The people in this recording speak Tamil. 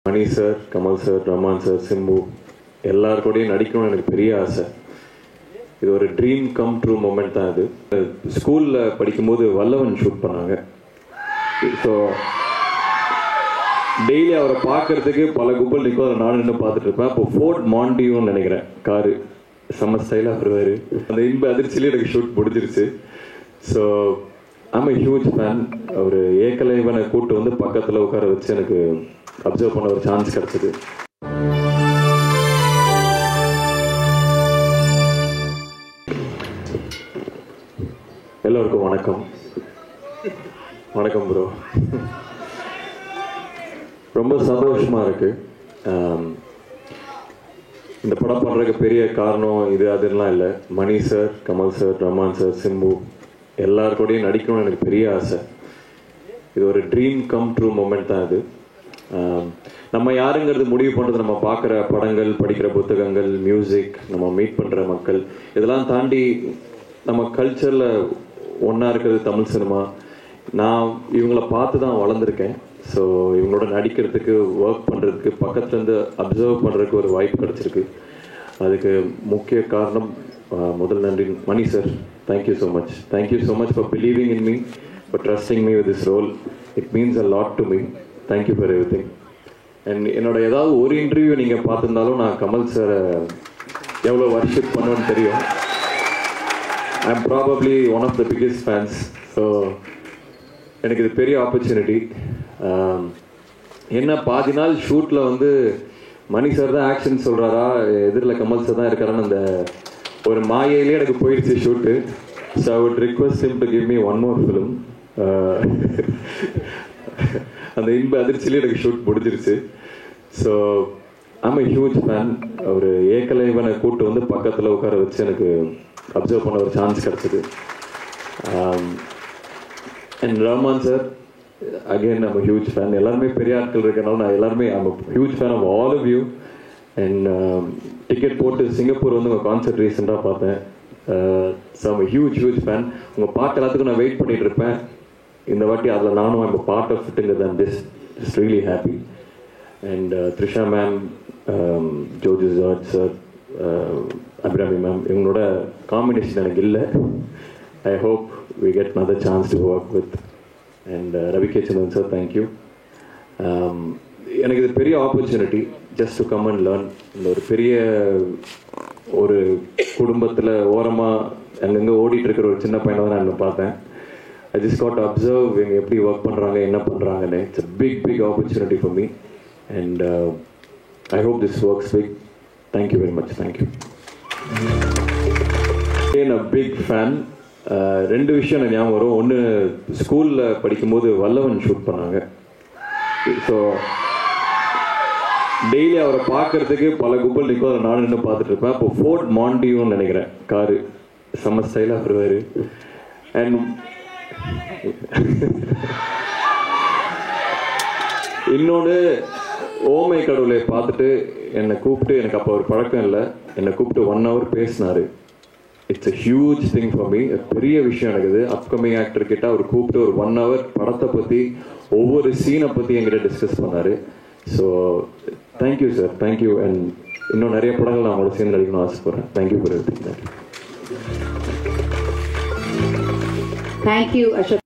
மணி sir, Kamal sir, Rahman sir, Simbu எல்லாருக்கூடையும் நடிக்கணும்னு எனக்கு பெரிய ஆசை. இது ஒரு ட்ரீம் கம் ட்ரூ மூமெண்ட் தான். இது ஸ்கூலில் படிக்கும்போது வல்லவன் ஷூட் பண்ணாங்க. ஸோ டெய்லி அவரை பார்க்கறதுக்கு பல கும்பல் நிற்கும். அதை நானும் இன்னும் பார்த்துட்டு இருப்பேன். இப்போ ஃபோர்ட் மாண்டியூன்னு நினைக்கிறேன், காரு செம்ம ஸ்டைலாக வருவார். அந்த இன்ப அதிர்ச்சியிலே எனக்கு ஷூட் முடிஞ்சிருச்சு. So I'm a huge fan. ஒரு ஏகலைவனை கூப்பிட்டு வந்து பக்கத்தில் உட்கார வச்சு எனக்கு அப்சர்வ் பண்ண ஒரு சான்ஸ் கிடச்சிது. எல்லோருக்கும் வணக்கம். வணக்கம் ப்ரோ. ரொம்ப சந்தோஷமாக இருக்குது. இந்த படம் பண்ணுறதுக்கு பெரிய காரணம் இது அதெல்லாம் இல்லை. Mani sir, Kamal sir, Rahman sir, Simbu எல்லாருக்கூடையும் நடிக்கணும்னு எனக்கு பெரிய ஆசை. இது ஒரு ட்ரீம் கம் ட்ரூ மூமெண்ட் தான். இது நம்ம யாருங்கிறது முடிவு பண்ணுறது நம்ம பார்க்குற படங்கள், படிக்கிற புத்தகங்கள், மியூசிக், நம்ம மீட் பண்ணுற மக்கள், இதெல்லாம் தாண்டி நம்ம கல்ச்சரில் ஒன்றா இருக்கிறது தமிழ் சினிமா. நான் இவங்கள பார்த்து தான் வளர்ந்துருக்கேன். ஸோ இவங்களோட நடிக்கிறதுக்கு, ஒர்க் பண்ணுறதுக்கு, பக்கத்துலேருந்து அப்சர்வ் பண்ணுறதுக்கு ஒரு வாய்ப்பு கிடச்சிருக்கு. அதுக்கு முக்கிய காரணம் முதல் நன்றி Mani sir. Thank you so much. Thank you so much for believing in me, for trusting me with this role. It means a lot to me. Thank you for everything. And என்னோட ஏதாவது ஒரு இன்டர்வியூ நீங்கள் பார்த்துருந்தாலும் நான் கமல் சாரை எவ்வளோ வர்ஷிப் பண்ணுவேன்னு தெரியும். I am probably one of the biggest fans. So எனக்கு இது பெரிய ஆப்பர்ச்சுனிட்டி. என்ன பாதி நாள் ஷூட்டில் வந்து மணி சார் தான் ஆக்ஷன் சொல்கிறாரா, எதிரில் கமல் சார் தான் இருக்காரான்னு அந்த ஒரு மாயையிலே எனக்கு போயிடுச்சு shoot. So I would request him to give me one more film. அந்த இன்ப அதிர்ச்சியிலே எனக்கு ஷூட் முடிஞ்சிருச்சு. So I'm a huge fan. ஒரு ஏகலைவனை கூப்பிட்டு வந்து பக்கத்தில் உட்கார வச்சு எனக்கு அப்சர்வ் பண்ண ஒரு சான்ஸ் கிடச்சிது. And Rahman sir, again I'm a huge fan. எல்லாருமே பெரிய ஆட்கள் இருக்கனால நான் எல்லாருமே I'm a huge fan of all of you. And ticket போட்டு சிங்கப்பூர் வந்து உங்கள் கான்சர்ட் ரீசெண்டாக பார்த்தேன். So I'm a huge fan. உங்கள் பாட்டு எல்லாத்துக்கும் நான் வெயிட் பண்ணிகிட்டு இருப்பேன். இந்த வாட்டி அதில் நானும் ஐம் a பார்ட் ஆஃப் இட்டுங்கிறது தான் just really happy. And Trisha ma'am, Joji George sir, Abirami ma'am, இவங்களோட காம்பினேஷன் எனக்கு இல்லை. I hope we get another chance to work with. And Ravi K Chandran sir, thank you. எனக்கு இது பெரிய opportunity, just to come and learn. இந்த ஒரு பெரிய ஒரு குடும்பத்தில் ஓரமாக அங்கங்கே ஓடிட்டு இருக்கிற ஒரு சின்ன பையனை தான் நான் பார்த்தேன். I just got to observe இவங்க எப்படி ஒர்க் பண்ணுறாங்க, என்ன பண்ணுறாங்கன்னு. It's a big opportunity for me. And I hope this works big. Thank you very much. Thank you. Again a big fan. ரெண்டு விஷயம் எனக்கு ஞாபகம் வரும். ஒன்று, ஸ்கூலில் படிக்கும்போது வல்லவன் ஷூட் பண்ணாங்க. ஸோ டெய்லி அவரை பார்க்கறதுக்கு பல கும்பல் நிற்கும். அதை நானும் இன்னும் பார்த்துட்டு இருப்பேன். இப்போ ஃபோர்ட் மாண்டியூன்னு நினைக்கிறேன், காரு செம்ம ஸ்டைலாக வருவார். அண்ட் இன்னொன்று, ஓமை கடவுளை பார்த்துட்டு என்னை கூப்பிட்டு, எனக்கு அப்போ ஒரு பழக்கம் இல்லை, என்னை கூப்பிட்டு 1 hour பேசினார். It's a huge thing for me. பெரிய விஷயம் நடக்குது. அப்கமிங் ஆக்டர் கிட்ட அவர் கூப்பிட்டு ஒரு 1 hour படத்தை பற்றி, ஒவ்வொரு சீனை பற்றி என்கிட்ட டிஸ்கஸ் பண்ணார். So thank you sir, thank you. And இன்னும் நிறைய படங்கள் நான் அவங்களோட சேர்ந்து நடிக்கணும்னு ஆசைப்படுறேன். Thank you for everything. Thank you Ashok.